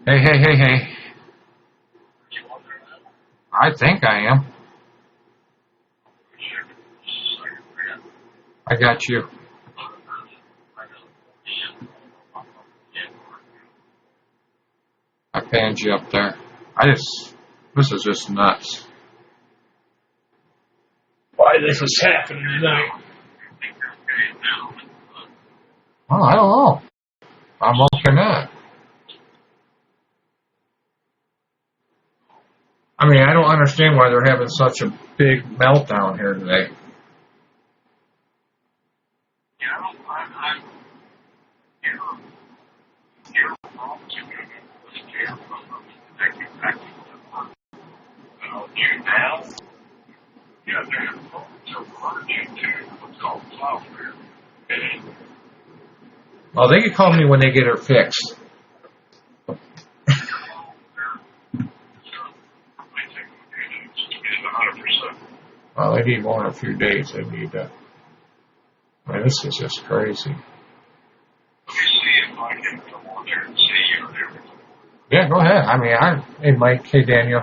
Hey, hey, hey, hey. I think I am. I got you. I panned you up there. This is just nuts. Why this is happening tonight? Well, I don't know. I'm okay not. I mean, I don't understand why they're having such a big meltdown here today. Well, they can call me when they get her fixed. Well, they need more than a few days. They need to. Man, this is just crazy. Yeah, go ahead. I mean, hey, Mike. Hey, Daniel.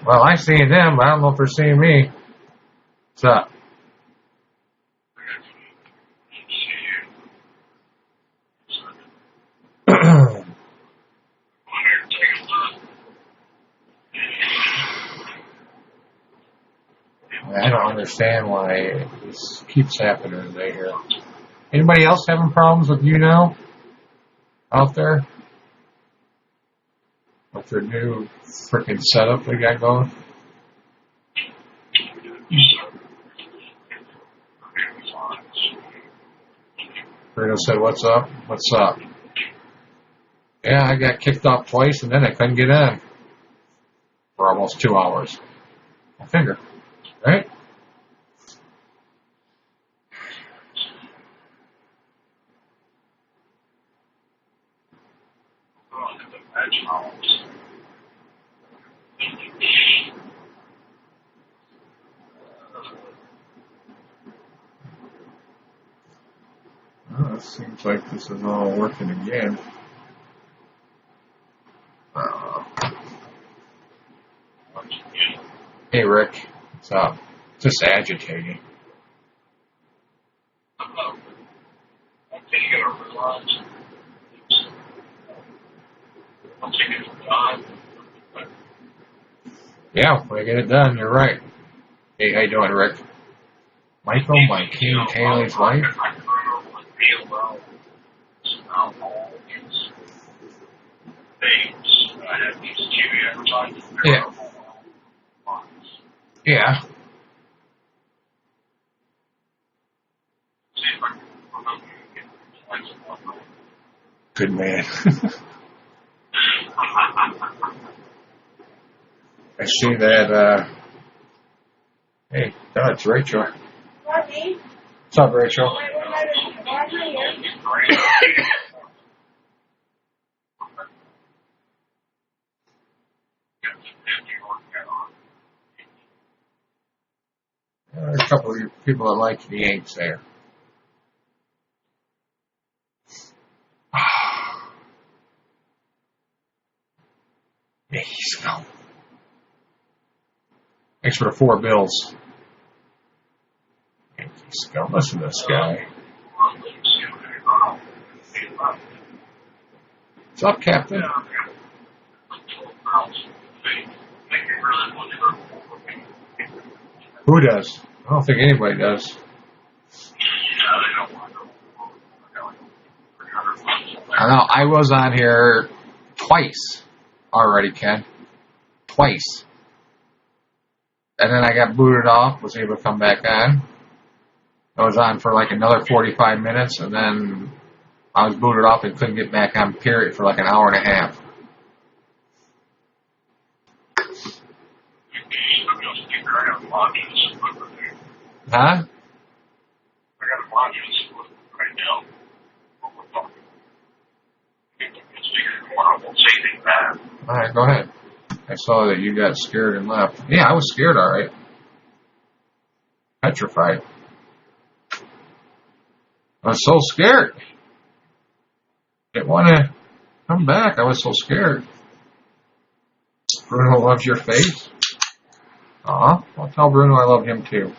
Well, I seen them, but I don't know if they're seeing me. What's up? I don't understand why this keeps happening today here. Anybody else having problems with YouNow out there? With their new freaking setup they got going? Bruno said, "What's up? What's up?" Yeah, I got kicked off twice and then I couldn't get in for almost 2 hours. I figure, right? Well, it seems like this is all working again. Hey, Rick. What's up? Just agitating. Yeah, when I get it done, you're right. Hey, how you doing, Rick? Michael, my King Haley's wife? Yeah. Yeah. Good man. I see that, hey, it's Rachel. What's up, Rachel? There's a couple of people that like the Yanks there. Yankees go. Thanks for the 4 bills. Yankees go. Listen to this guy. What's up, Captain? Who does? I don't think anybody does. I know. I was on here twice already, Ken. Twice. And then I got booted off, was able to come back on. I was on for like another 45 minutes, and then I was booted off and couldn't get back on, period, for like an hour and a half. Huh? All right, go ahead. I saw that you got scared and left. Yeah, I was scared, all right. Petrified. I was so scared. Didn't want to come back. I was so scared. Bruno loves your face. Aw, I'll tell Bruno I love him too.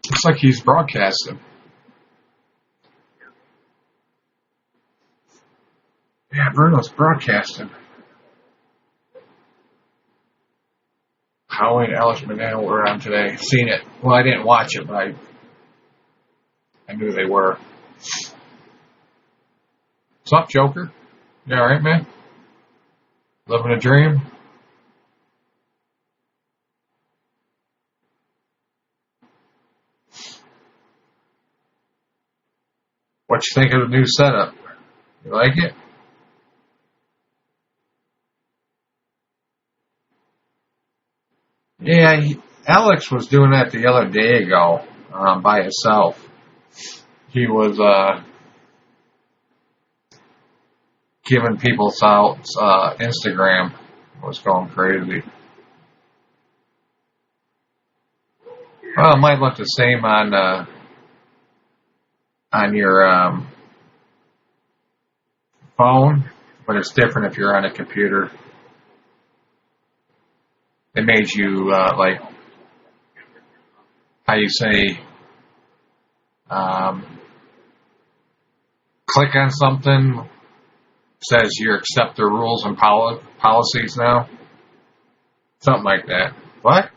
Looks like he's broadcasting. Yeah, Bruno's broadcasting. Howie and Alice McDaniel were on today. Seen it. Well, I didn't watch it, but I knew they were. What's up, Joker? You alright, man? Living a dream? What you think of the new setup? You like it? Yeah, Alex was doing that the other day ago by himself. He was giving people out Instagram. Was going crazy. Well, it might look the same on your phone, but it's different if you're on a computer. It made you like how you say click on something, says you accept the rules and policies now, something like that. What?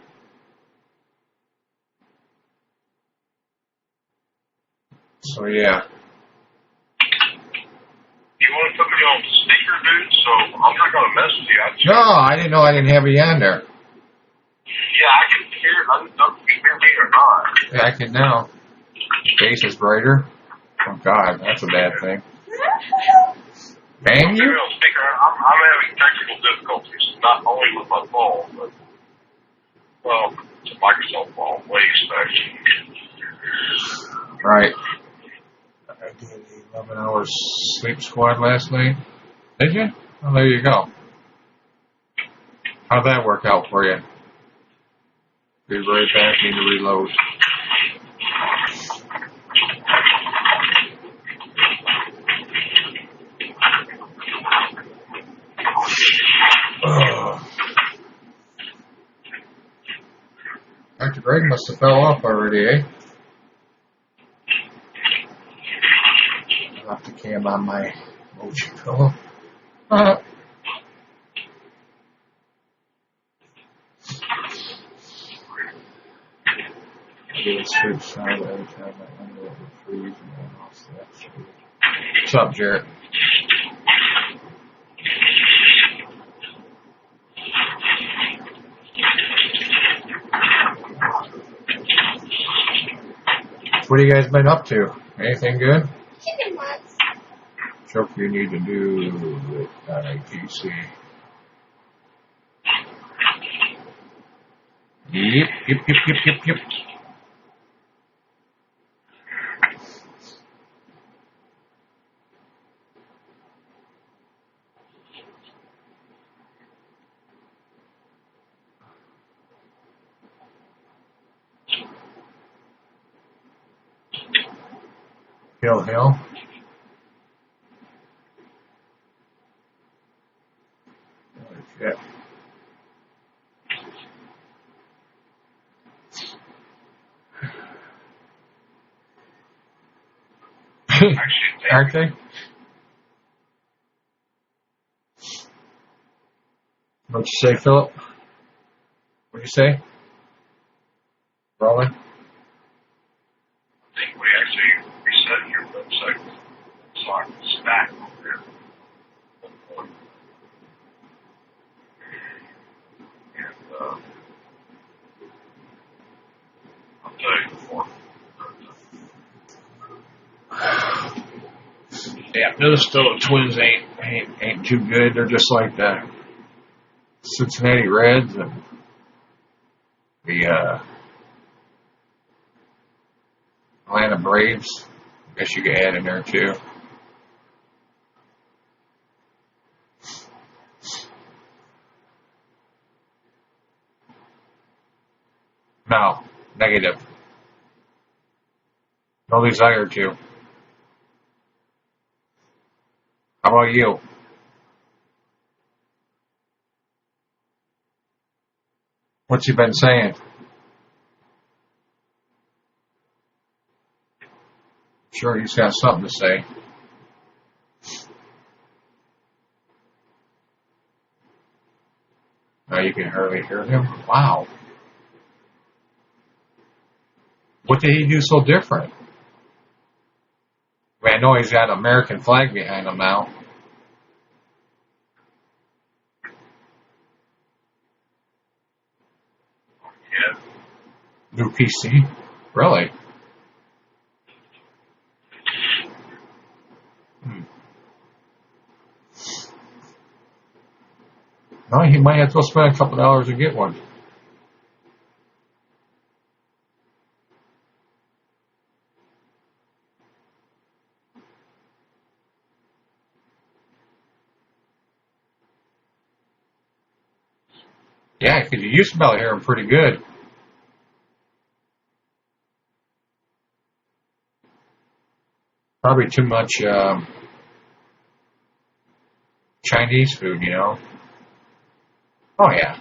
So yeah. You want to put me on speaker, dude? So I'm not going to mess with you. No, I didn't know I didn't have you on there. Yeah, I can hear. I don't know if you hear me or not. Yeah, I can now. Face is brighter. Oh God, that's a bad thing. Bang you? On speaker. I'm having technical difficulties, not only with my phone, but well, it's a Microsoft phone, way special. Right. I did 11 hours sleep squad last night. Did you? Well, there you go. How'd that work out for you? Be right back. Need to reload. Dr. Greg must have fell off already, eh? I'll have to cam on my mochi pillow. I get a straight shot every time I end up with freeze and then I'll slap straight. What's up, Jarrett? What have you guys been up to? Anything good? Chicken butts. Joke you need to do with ITC. Yep. Hill. Yeah. Aren't they? What'd you say, Philip? What'd you say? Rolling? I think we actually reset your website so I can stack over there. And I'll tell you before. Yeah, Minnesota Twins ain't too good. They're just like the Cincinnati Reds and the Atlanta Braves. I guess you could add in there too. No, negative. No desire to. How about you? What's he been saying? Sure, he's got something to say. Now you can hardly hear him. Wow. What did he do so different? I mean, I know he's got an American flag behind him now. Yeah. New PC? Really? No, he might have to go spend a couple dollars to get one. Yeah, because you used to be able to hear him pretty good. Probably too much Chinese food, you know. Oh yeah,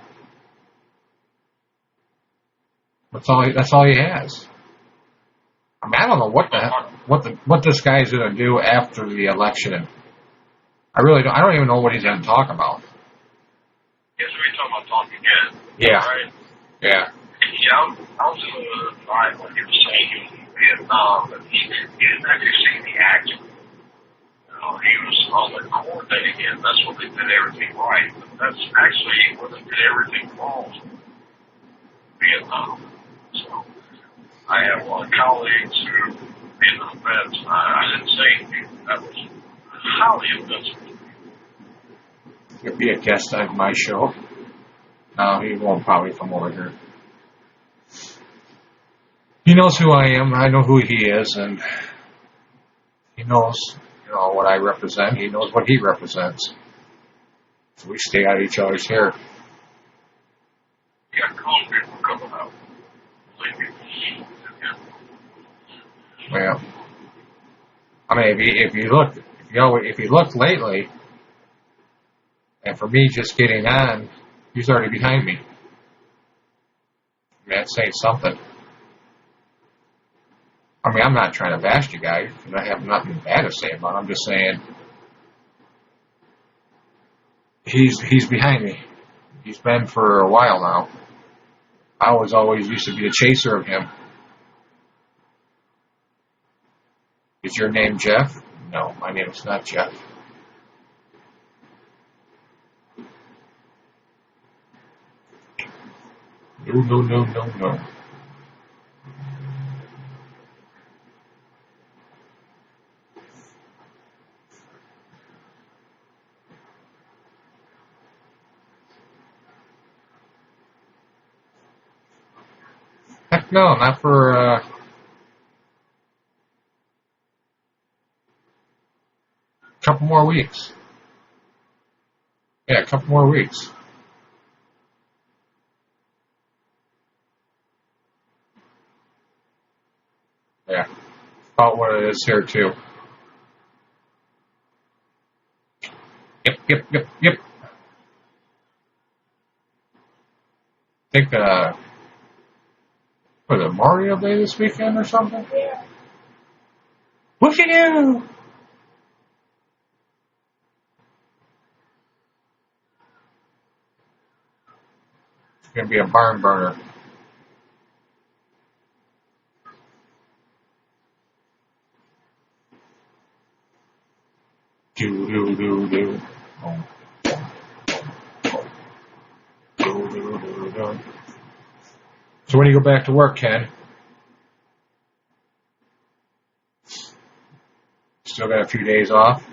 that's all he has. I mean, I don't know what this guy's gonna do after the election. I really don't. I don't even know what he's gonna talk about. Yes, we're talking about talking again. Yeah. Right? Yeah. Yeah, I was right when he was saying he was in Vietnam, but he didn't actually see the action. You know, he was on the coordinating end. That's when they did everything right. But that's actually when they did everything wrong. Vietnam. So I have a lot of colleagues who Vietnam vets. I didn't say anything. That was highly offensive. He'll be a guest on my show. No, he won't probably come over here. He knows who I am. I know who he is, and he knows, you know, what I represent. He knows what he represents. So we stay out of each other's hair. You got calm people coming out. Believe me. Well, I mean, if you look lately, and for me just getting on, he's already behind me. I mean, that's saying something. I mean, I'm not trying to bash you guys, and I have nothing bad to say about him. I'm just saying he's behind me. He's been for a while now. I was always used to be a chaser of him. Is your name Jeff? No, my name is not Jeff. No. Heck no, not for a couple more weeks. Yeah, a couple more weeks. Yeah, about what it is here too. Yep. I think, was it Mario Day this weekend or something? Yeah. What you do? It's gonna be a barn burner. Do. Oh. Do. So when do you go back to work, Ken? Still got a few days off?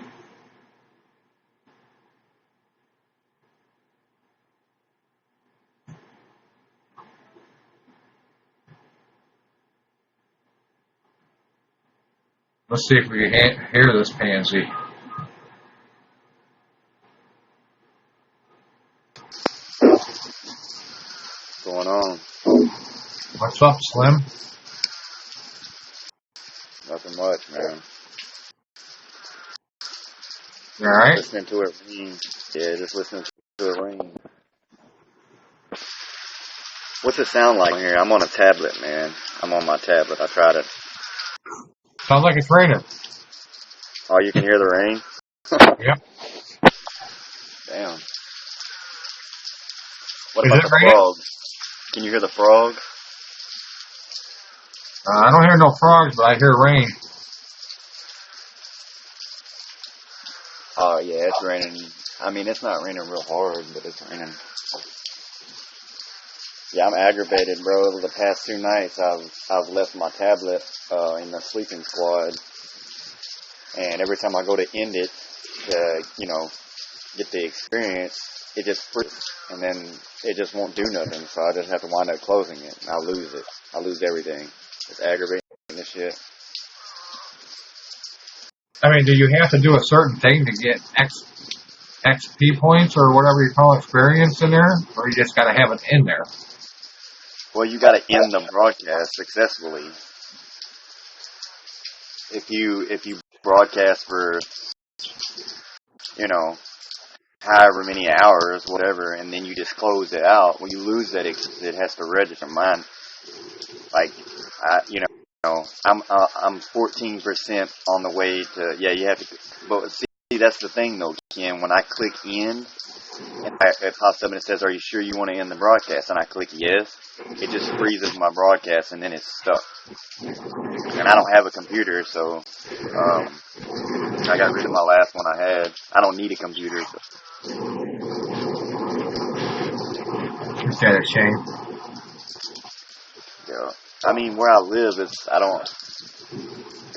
Let's see if we can hear this pansy. What's going on? What's up, Slim? Nothing much, man. You alright? Listening to it ring. Yeah, just listening to it ring. What's it sound like here? I'm on a tablet, man. I'm on my tablet. I tried it. Sounds like it's raining. Oh, you can hear the rain? Yep. Damn. What Is about it the raining? frog? Can you hear the frog? I don't hear no frogs, but I hear rain. Oh, yeah, it's raining. I mean, it's not raining real hard, but it's raining. Yeah, I'm aggravated, bro. The past 2 nights, I've left my tablet in the sleeping squad, and every time I go to end it to, get the experience, it just freezes, and then it just won't do nothing. So I just have to wind up closing it, and I'll lose it. I lose everything. It's aggravating this shit. I mean, do you have to do a certain thing to get XP points or whatever you call experience in there? Or you just gotta have it in there? Well, you got to end the broadcast successfully. If you broadcast for, however many hours, whatever, and then you just close it out, when you lose that, it has to register. Mine, like, I'm 14% on the way to. Yeah, you have to. But see, that's the thing though, Ken. When I click end, and it pops up and it says, "Are you sure you want to end the broadcast?" And I click yes. It just freezes my broadcast, and then it's stuck. And I don't have a computer, so I got rid of my last one I had. I don't need a computer. So. Is that a shame? Yeah. I mean, where I live the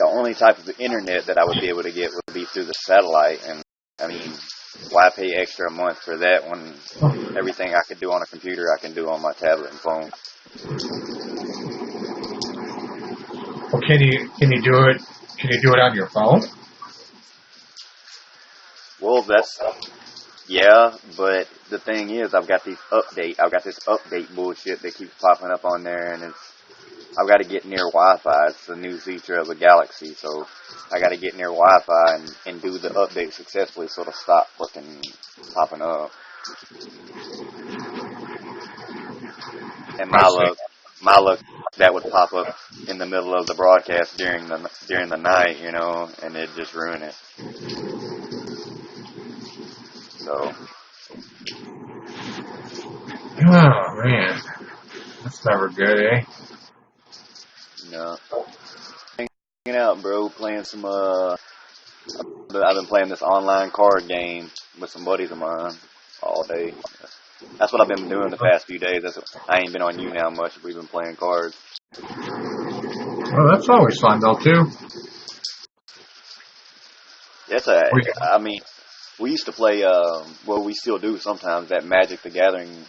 only type of internet that I would be able to get would be through the satellite. And, I mean, why pay extra a month for that when everything I could do on a computer I can do on my tablet and phone? Well, can you do it? Can you do it on your phone? Well, yeah, but the thing is, I've got this update bullshit that keeps popping up on there, and I've got to get near Wi-Fi. It's the new feature of the Galaxy, so I got to get near Wi-Fi and do the update successfully so it'll stop fucking popping up. And my luck, that would pop up in the middle of the broadcast during the night, and it'd just ruin it. So. Oh man, that's never good, eh? No. Hanging out, bro. Playing some. I've been playing this online card game with some buddies of mine all day. That's what I've been doing the past few days. I ain't been on YouNow much. We've been playing cards. Well, that's always fun though too. I mean, we used to play. We still do sometimes that Magic the Gathering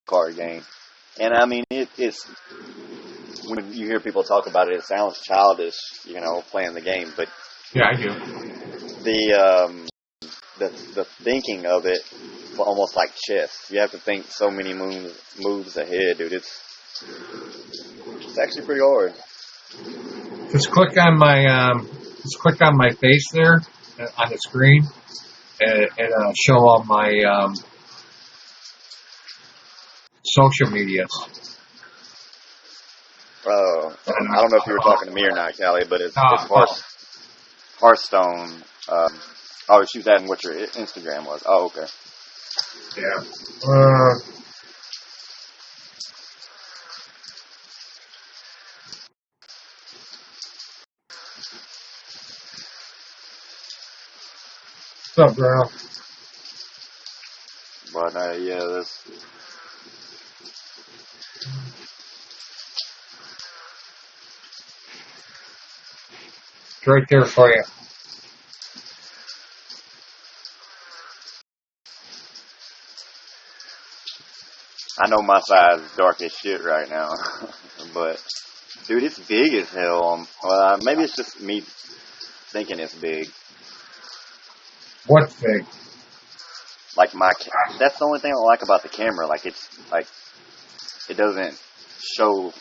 card game, and I mean it's. When you hear people talk about it, it sounds childish, playing the game. But yeah, I do. The thinking of it, almost like chess. You have to think so many moves ahead, dude. It's actually pretty hard. Just click on my face there on the screen, and show all my social medias. I don't know if you were talking to me or not, Callie, but it's Hearthstone. She was asking what your Instagram was. Oh, okay. Yeah. What's up, girl? But yeah, this. It's right there for you. I know my size is dark as shit right now, but dude, it's big as hell. Maybe it's just me thinking it's big. What's big? Like that's the only thing I like about the camera. Like it's like it doesn't show,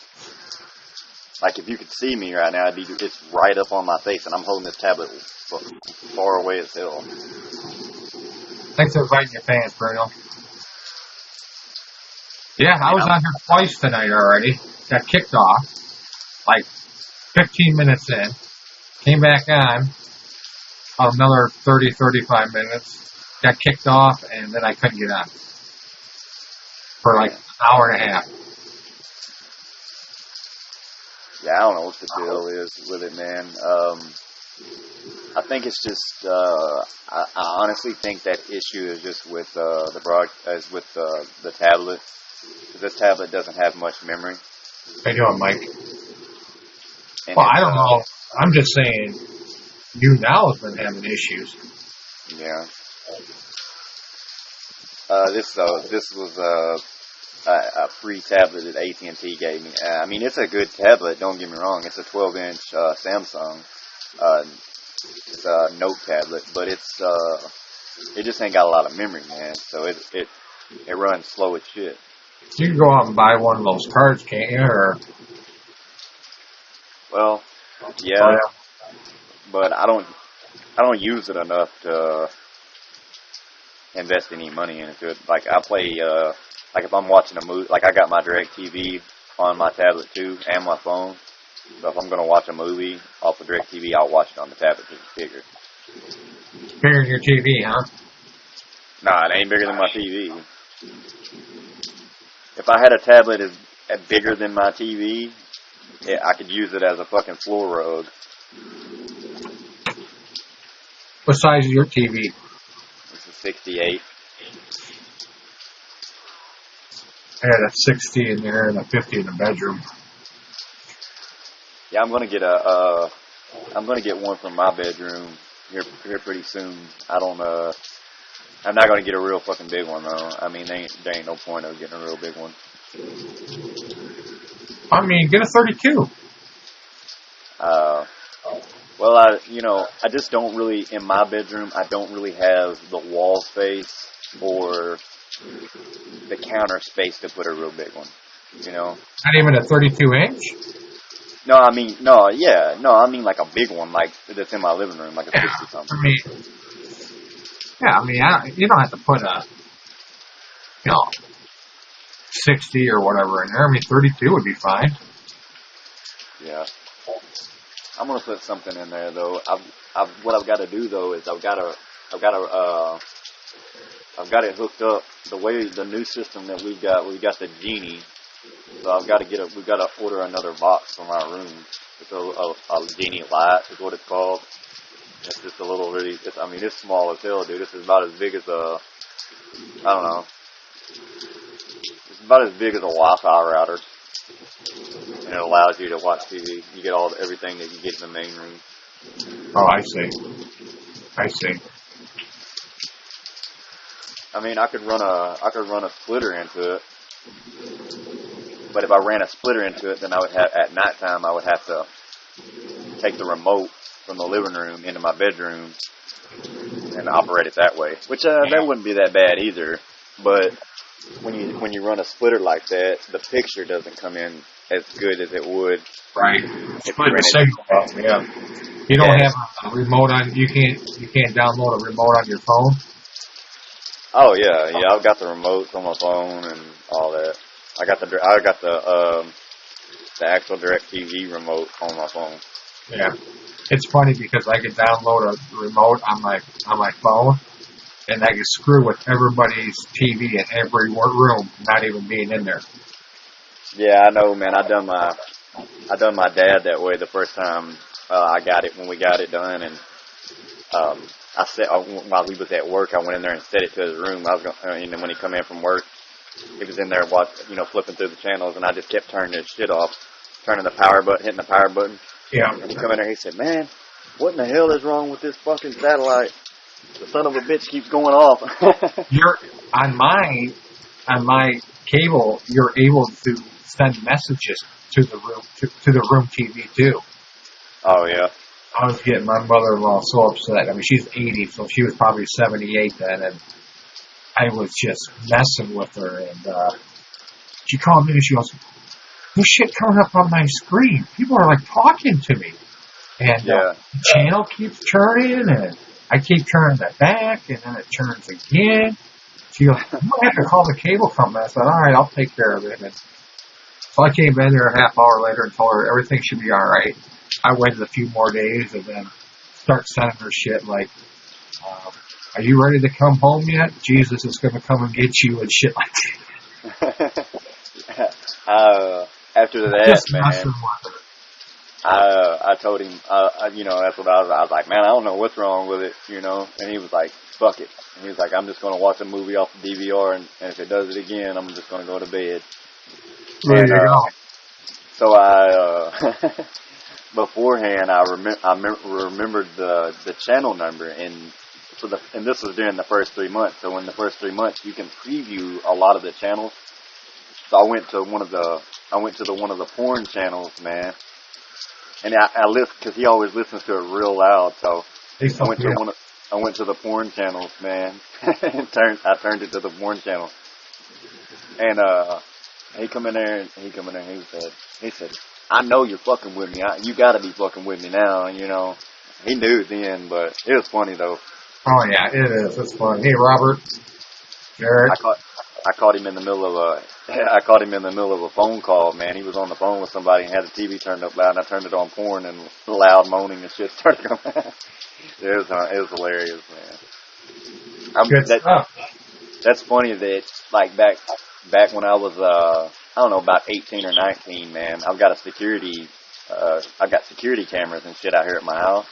like if you could see me right now, it's right up on my face, and I'm holding this tablet far away as hell. Thanks for inviting your fans, Bruno. Yeah, I was on here twice tonight already. Got kicked off, like 15 minutes in. Came back on, another 30, 35 minutes. Got kicked off, and then I couldn't get on for like an hour and a half. Yeah, I don't know what the deal is with it, man. I think it's just, I honestly think that issue is just with the tablet. This tablet doesn't have much memory. How you doing, Mike? And well, I don't know. I'm just saying, YouNow has been having issues. Yeah. This was a free tablet that AT&T gave me. I mean, it's a good tablet. Don't get me wrong. It's a 12-inch Samsung. It's a Note tablet, but it just ain't got a lot of memory, man. So it runs slow as shit. You can go out and buy one of those cards, can't you? Or well, yeah, but I don't use it enough to invest any money into it. Like I play, like if I'm watching a movie, like I got my DirecTV on my tablet too and my phone. So if I'm gonna watch a movie off of DirecTV, I'll watch it on the tablet because it's bigger. Bigger than your TV, huh? Nah, it ain't bigger than my TV. If I had a tablet as bigger than my TV, I could use it as a fucking floor rug. What size is your TV? It's a 68. I had a 60 in there and a 50 in the bedroom. Yeah, I'm gonna get one from my bedroom here pretty soon. I'm not gonna get a real fucking big one though. I mean, there ain't no point of getting a real big one. I mean, get a 32. Well, I just don't really, in my bedroom, I don't really have the wall space or the counter space to put a real big one, you know? Not even a 32 inch? No, I mean like a big one, like that's in my living room, like a 60 something. You don't have to put a, 60 or whatever in there. I mean, 32 would be fine. Yeah. I'm gonna put something in there though. What I've got to do though is I've got it hooked up the way the new system that we've got the Genie. So we've got to order another box from our room. It's a Genie Light is what it's called. It's just a little it's small as hell, dude. This is about as big as it's about as big as a Wi-Fi router. And it allows you to watch TV. You get everything that you get in the main room. Oh, I see. I mean, I could run a splitter into it. But if I ran a splitter into it, then at nighttime I would have to take the remote from the living room into my bedroom and operate it that way. Which that wouldn't be that bad either. But when you run a splitter like that, the picture doesn't come in as good as it would. Right. Split the signal up, yeah. You don't have a remote on. You can't download a remote on your phone. Oh yeah. I've got the remotes on my phone and all that. I got the actual DirecTV remote on my phone. Yeah, it's funny because I can download a remote on my phone, and I can screw with everybody's TV in every room, not even being in there. Yeah, I know, man. I done my dad that way the first time I got it when we got it done, and I said while he was at work, I went in there and set it to his room. And then when he come in from work, he was in there flipping through the channels, and I just kept turning his shit off, hitting the power button. Yeah. And he come in there, he said, "Man, what in the hell is wrong with this fucking satellite? The son of a bitch keeps going off." You're on my cable. You're able to send messages to the room to the room TV too. Oh yeah. I was getting my mother-in-law so upset. I mean, she's 80, so she was probably 78 then, and I was just messing with her, and she called me and she goes, there's shit coming up on my screen. People are like talking to me. And the channel keeps turning, and I keep turning it back, and then it turns again. She goes, you might have to call the cable company. I said, all right, I'll take care of it. And so I came in there a half hour later and told her everything should be all right. I waited a few more days and then start sending her shit like, are you ready to come home yet? Jesus is going to come and get you and shit like that. After that, man, I told him, that's what I was like, man, I don't know what's wrong with it, and he was like, fuck it. And he was like, I'm just going to watch a movie off the DVR, and if it does it again, I'm just going to go to bed. There you go. So I, beforehand, I remembered the channel number, and this was during the first 3 months. So in the first 3 months, you can preview a lot of the channels. So I went to one of the porn channels, man, and I listened because he always listens to it real loud. So I went to the porn channels, man. I turned it to the porn channel, and he come in there and he said, I know you're fucking with me. You got to be fucking with me now, He knew then, but it was funny though. Oh yeah, it is. It's funny. Hey, Robert, Jared. I caught him in the middle of a phone call, man. He was on the phone with somebody and had the TV turned up loud, and I turned it on porn, and loud moaning and shit started coming out. It was hilarious, man. Good stuff. That's funny that, like, back when I was, I don't know, about 18 or 19, man, I've got security cameras and shit out here at my house.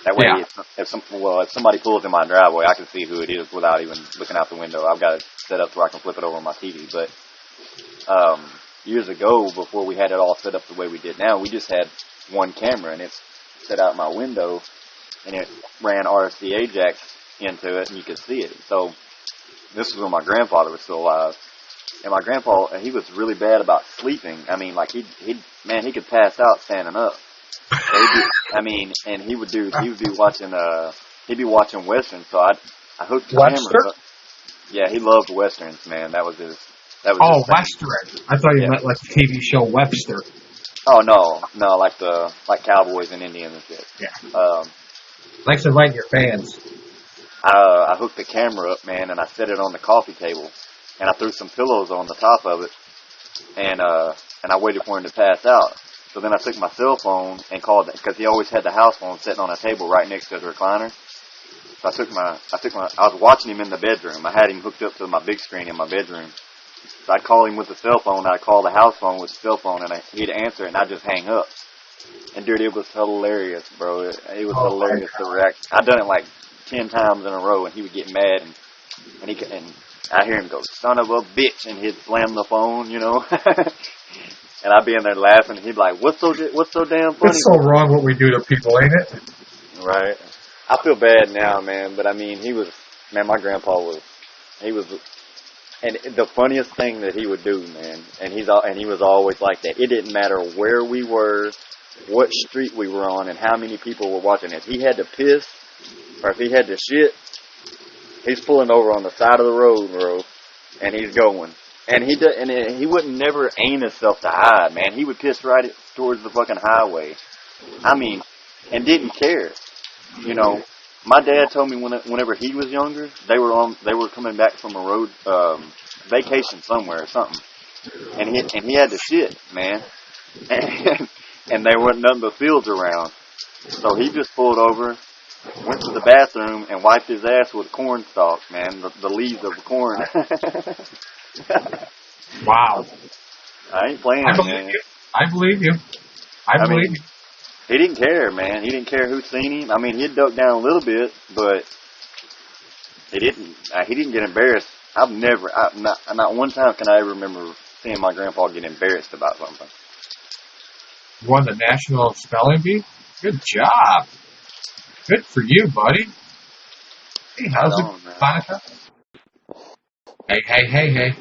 That way, if somebody pulls in my driveway, I can see who it is without even looking out the window. I've got it set up so I can flip it over on my TV. But years ago, before we had it all set up the way we did now, we just had one camera, and it's set out my window, and it ran RCA jacks into it, and you could see it. So this was when my grandfather was still alive. And my grandpa, he was really bad about sleeping. I mean, like, he could pass out standing up. And he'd be watching Westerns, so I hooked the camera up. Yeah, he loved Westerns, man. That was his Western. I thought you meant like the TV show Webster. Oh, no, like cowboys and Indians and shit. Yeah. Thanks for inviting your fans. I hooked the camera up, man, and I set it on the coffee table, and I threw some pillows on the top of it, and I waited for him to pass out. So then I took my cell phone and called it, because he always had the house phone sitting on a table right next to his recliner. So I was watching him in the bedroom. I had him hooked up to my big screen in my bedroom. So I'd call him with the cell phone, and I'd call the house phone with the cell phone, and he'd answer, and I'd just hang up. And dude, it was hilarious, bro. It was hilarious to react. I'd done it like 10 times in a row, and he would get mad, and I hear him go, son of a bitch, and he'd slam the phone, And I'd be in there laughing. He'd be like, what's so damn funny? It's so wrong what we do to people, ain't it? Right. I feel bad now, man. But I mean, my grandpa was, and the funniest thing that he would do, man, and he was always like that. It didn't matter where we were, what street we were on, and how many people were watching. If he had to piss, or if he had to shit, he's pulling over on the side of the road, bro, and he's going. And he wouldn't never aim himself to hide, man. He would piss right towards the fucking highway. I mean, and didn't care. My dad told me whenever he was younger, they were coming back from a road vacation somewhere or something, and he had to shit, man, and there wasn't nothing but fields around, so he just pulled over, went to the bathroom, and wiped his ass with corn stalks, man, the leaves of the corn. Wow. I ain't playing, man. I believe you. I believe you. He didn't care, man. He didn't care who seen him. I mean, he'd duck down a little bit, but he didn't get embarrassed. Not one time can I ever remember seeing my grandpa get embarrassed about something. Won the national spelling bee? Good job. Good for you, buddy. Hey, how's it, Monica? Hey.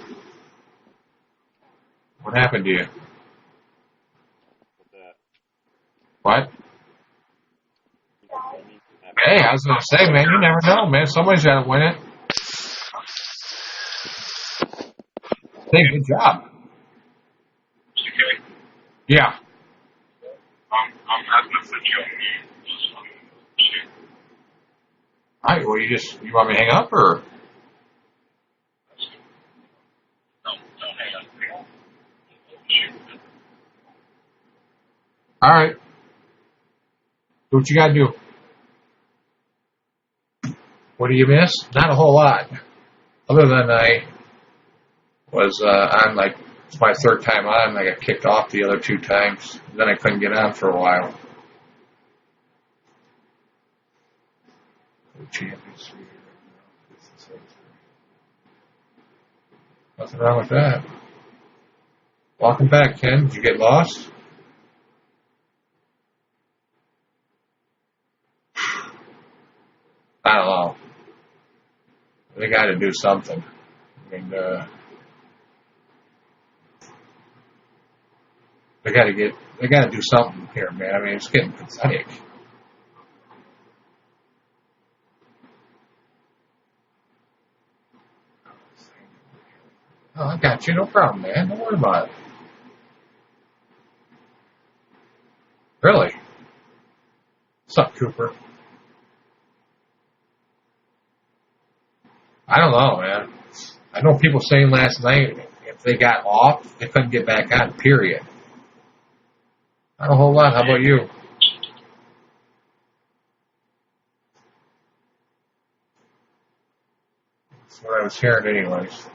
What happened to you? What? Hey, I was going to say, man, you never know, man. Somebody's got to win it. Hey, good job. Okay. Yeah. I'm not going to put you on mute. Shoot. All right. Well, you want me to hang up or? Don't hang up. Shoot. All right. Do what you got to do. What do you miss? Not a whole lot. Other than I was on, like, it's my third time on. I got kicked off the other 2 times. Then I couldn't get on for a while. Nothing wrong with that. Welcome back, Ken. Did you get lost? I don't know. They got to do something. I mean, they got to do something here, man. I mean, it's getting pathetic. Oh, I got you. No problem, man. Don't worry about it. Really? What's up, Cooper? I don't know, man. I know people saying last night if they got off, they couldn't get back on, period. Not a whole lot. How about you? That's what I was hearing anyways.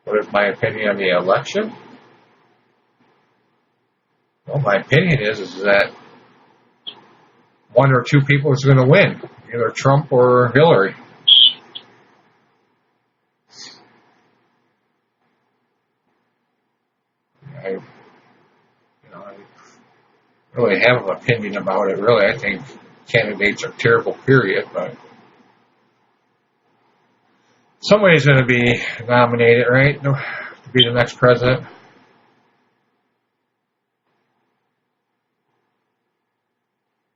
What is my opinion on the election? Well, my opinion is that 1 or 2 people is going to win, either Trump or Hillary. I really have an opinion about it. Really, I think candidates are terrible, period. But somebody's going to be nominated, right, to be the next president.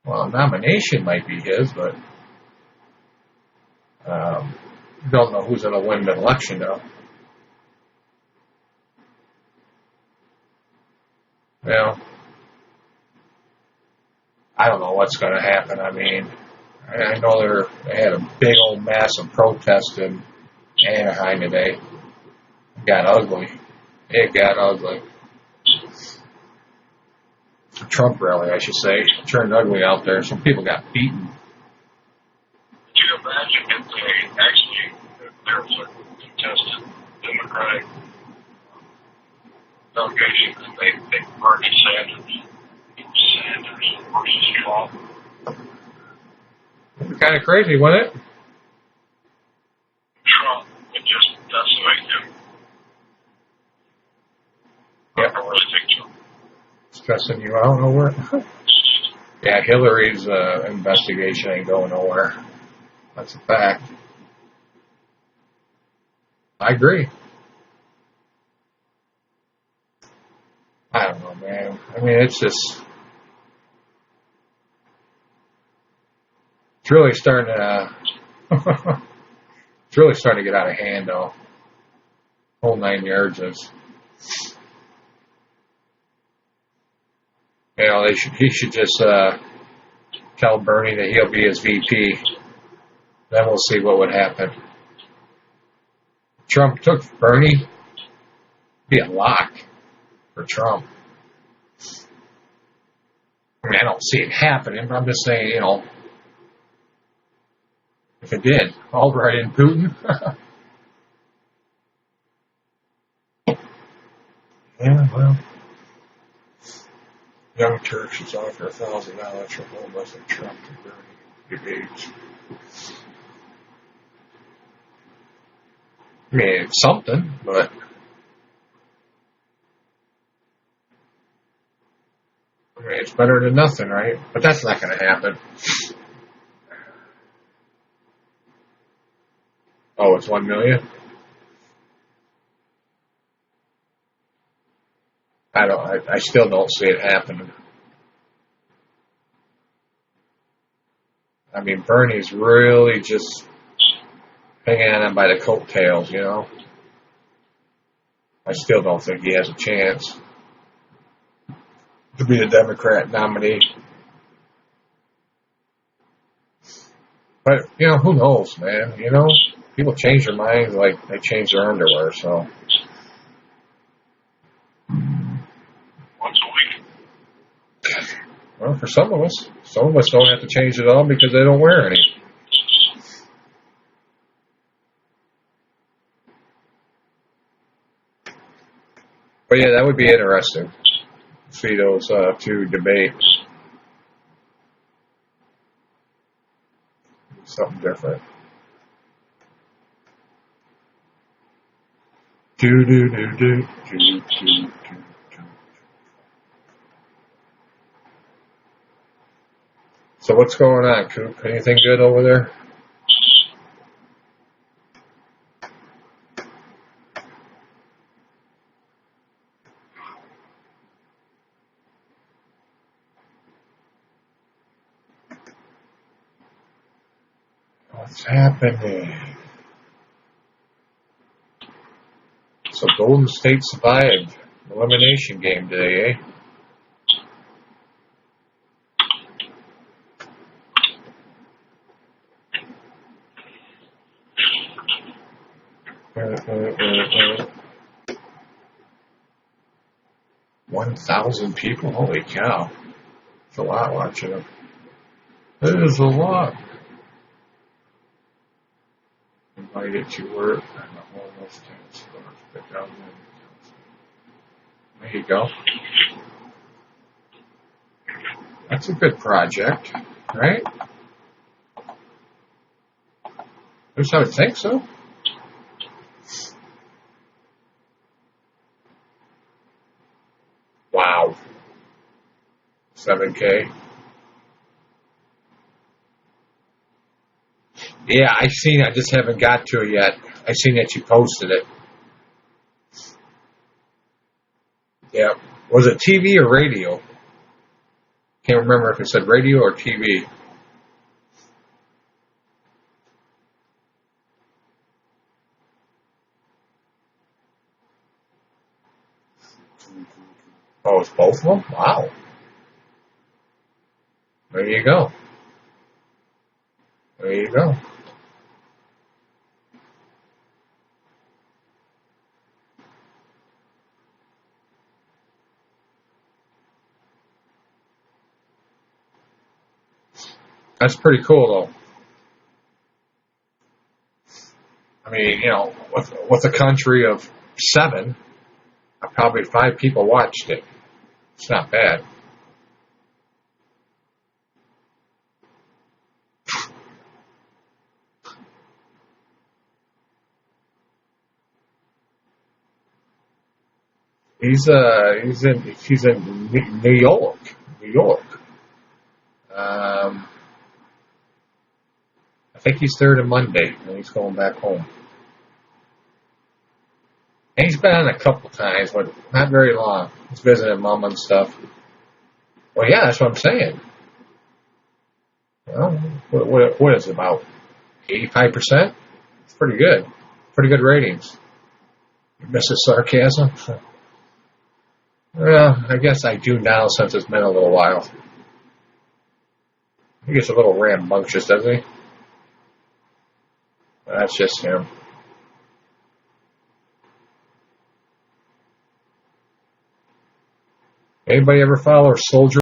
Well, a nomination might be his, but don't know who's going to win the election, though. Well, I don't know what's going to happen. I mean, I know they had a big old massive protest in Anaheim today. It got ugly. It got ugly. The Trump rally, I should say, turned ugly out there. Some people got beaten. Could you imagine if there was a contested Democratic delegation and they Bernie Sanders versus Trump? It was kind of crazy, wasn't it? Trump would just decimate him. Yep. I really think so. Stressing you out nowhere. Yeah, Hillary's investigation ain't going nowhere. That's a fact. I agree. I don't know, man. I mean, it's really starting to, it's really starting to get out of hand, though. Whole 9 yards is, he should just tell Bernie that he'll be his VP. Then we'll see what would happen. Trump took Bernie, be a lock for Trump. I mean, I don't see it happening, but I'm just saying, if it did, Albright and Putin. Yeah, well, Young Turks is offer $1,000 for home Muslim Trump to Bernie debates. I mean, it's something, but I mean, it's better than nothing, right? But that's not going to happen. Oh, it's 1 million? I still don't see it happening. I mean, Bernie's really just hanging on by the coattails, I still don't think he has a chance to be a Democrat nominee. But, who knows, man? People change their minds like they change their underwear, so. Once a week. Well, for some of us don't have to change it all because they don't wear any. But yeah, that would be interesting. See those two debate. Something different. Do do do do do do do. So what's going on, Coop? Anything good over there? What's happening? So Golden State survived elimination game today, eh? Uh. 1,000 people? Holy cow. That's a lot watching them. That is a lot. Invited to work and the homeless tent stores. Pick out there you go. That's a good project, right? At least I would think so. Wow. 7K. Yeah, I've seen it. I just haven't got to it yet. I seen that you posted it. Yeah. Was it TV or radio? Can't remember if it said radio or TV. Oh, it's both of them? Wow. There you go. There you go. That's pretty cool, though. I mean, with a country of 7, probably 5 people watched it. It's not bad. He's in New York. New York. I think he's there to Monday, and he's going back home. And he's been on a couple times, but not very long. He's visiting Mom and stuff. Well, yeah, that's what I'm saying. Well, what is it, about 85%? It's pretty good. Pretty good ratings. You miss the sarcasm? Well, I guess I do now since it's been a little while. He gets a little rambunctious, doesn't he? That's just him. Anybody ever follow Soldier